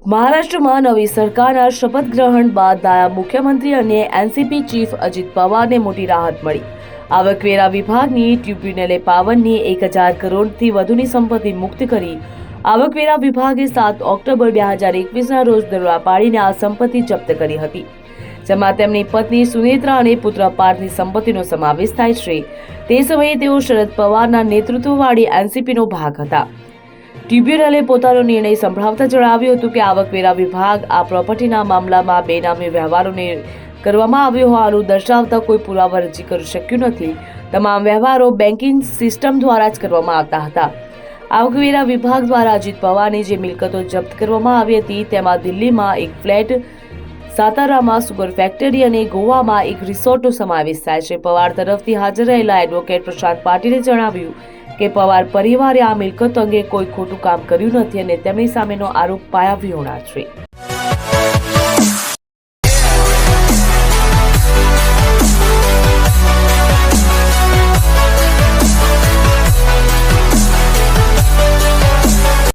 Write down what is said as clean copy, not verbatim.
મહારાષ્ટ્રમાં નવી સરકારના શપથ ગ્રહણ બાદ નાયબ મુખ્યમંત્રી અને એનસીપી ચીફ અજિત પવારને મોટી રાહત મળી। આવકવેરા વિભાગની ટ્રિબ્યુનલે પાવનની 1000 કરોડથી વધુની સંપત્તિ મુક્ત કરી। આવકવેરા વિભાગે 7 ઓક્ટોબર 2021ના રોજ દરોડા પાડીને આ સંપત્તિ જપ્ત કરી હતી, જેમાં તેમની પત્ની સુનેત્રા અને પુત્ર પાર્થની સંપત્તિનો સમાવેશ થાય છે। તે સમયે તેઓ શરદ પવારના નેતૃત્વવાળી એનસીપીનો ભાગ હતા। ટ્રિબ્યુનલે પોતાનો નિર્ણય સંભળાવતા જણાવ્યું હતું કે આવકવેરા વિભાગ આ પ્રોપર્ટીના મામલામાં બેનામી વ્યવહારોને કરવામાં આવ્યો હોવાનું દર્શાવતા કોઈ પુરાવા રજૂ કરી શક્યું નથી। તમામ વ્યવહારો બેન્કિંગ સિસ્ટમ દ્વારા જ કરવામાં આવતા હતા। આવકવેરા વિભાગ દ્વારા અજિત પવારની જે મિલકતો જપ્ત કરવામાં આવી હતી તેમાં દિલ્હીમાં એક ફ્લેટ, સાતારામાં સુગર ફેક્ટરી અને ગોવામાં એક રિસોર્ટનો સમાવેશ થાય છે। પવાર તરફથી હાજર રહેલા એડવોકેટ પ્રશાંત પાટીલે જણાવ્યું કે પવાર પરિવારે આ મિલકતો અંગે કોઈ ખોટું કામ કર્યું નથી અને તેમની સામેનો આરોપ પાયાવિહોણા છે।